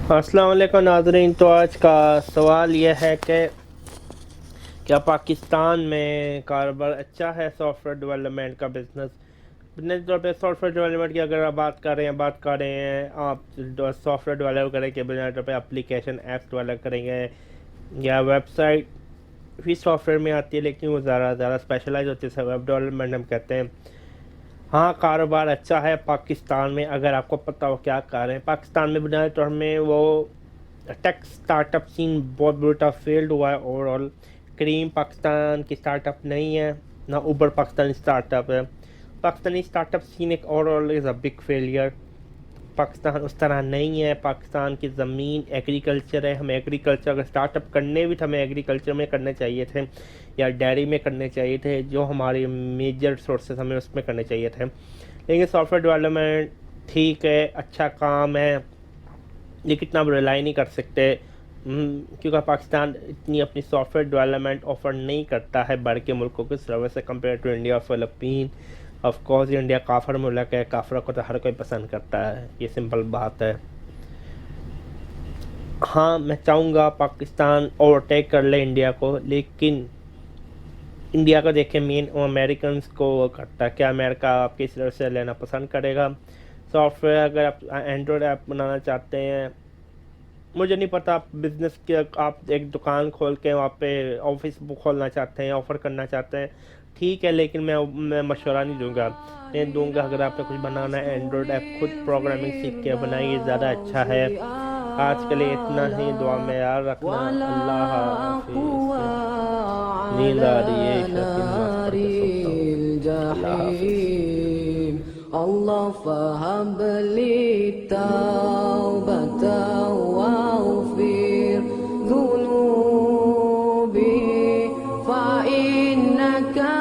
अस्सलाम वालेकुम नाज़रीन। तो आज का सवाल यह है कि क्या पाकिस्तान में कारोबार अच्छा है सॉफ्टवेयर डेवलपमेंट का बिजनेस। बिजनेस तौर पे सॉफ्टवेयर डेवलपमेंट की अगर आप बात कर रहे हैं आप सॉफ्टवेयर डेवलप करें कि बिजनेस तौर पे एप्लीकेशन ऐप्स डेवलप करेंगे या वेबसाइट भी सॉफ्टवेयर में आती है, लेकिन वो ज़्यादा स्पेशलाइज होती है, वेब डेवलपमेंट हम कहते हैं। हाँ, कारोबार अच्छा है पाकिस्तान में। अगर आपको पता हो क्या कर रहे हैं पाकिस्तान में, बुनियादी तौर में वो टेक स्टार्टअप सीन बहुत बुरा फील्ड हुआ है ओवरऑल। क्रीम पाकिस्तान की स्टार्टअप नहीं है, ना उबर पाकिस्तानी स्टार्टअप है। पाकिस्तानी स्टार्टअप सीन एक overall is a big failure. Pakistan उस तरह नहीं है। पाकिस्तान की ज़मीन एग्रीकल्चर है। हमें एग्रीकल्चर अगर स्टार्टअप करने भी थे, हमें एग्रीकल्चर में करने चाहिए थे या डेयरी में करने चाहिए थे, जो हमारी मेजर सोर्सेज हमें उसमें करने चाहिए थे। लेकिन सॉफ्टवेयर डेवलपमेंट ठीक है, अच्छा काम है, लेकिन इतना आप रिलाई नहीं कर सकते क्योंकि पाकिस्तान इतनी अपनी सॉफ्टवेयर डेवलपमेंट ऑफर नहीं करता है बाहर के मुल्कों के सर्वे से कंपेयर टू इंडिया और फ़िलिपीन। ऑफ कोर्स इंडिया काफर मुल्क है, काफरों को तो हर कोई पसंद करता है, ये सिंपल बात है। हाँ, मैं चाहूँगा पाकिस्तान ओवरटेक कर ले इंडिया को, लेकिन इंडिया को देखे मेन अमेरिकन को वो करता है। क्या अमेरिका आपकी इस तरह से लेना पसंद करेगा सॉफ्टवेयर? अगर आप एंड्रॉयड ऐप बनाना चाहते हैं, मुझे नहीं पता, आप बिजनेस के आप एक दुकान खोल के वहाँ पे ऑफिस खोलना चाहते हैं, ऑफ़र करना चाहते हैं, ठीक है, लेकिन मैं मशवरा नहीं दूंगा। मैं दूंगा अगर आपने कुछ बनाना है एंड्रॉयड ऐप खुद प्रोग्रामिंग सीख के बनाइए, ज़्यादा अच्छा है। आज के लिए इतना ही, दुआ में याद रखना। अल्लाह हाफिज़। नींद आ रही है, ईशा की नमाज़ पढ़ के सोता हूँ। अल्लाह हाफिज़। Allah fahabli taubatan waghfir dhunubi fa innaka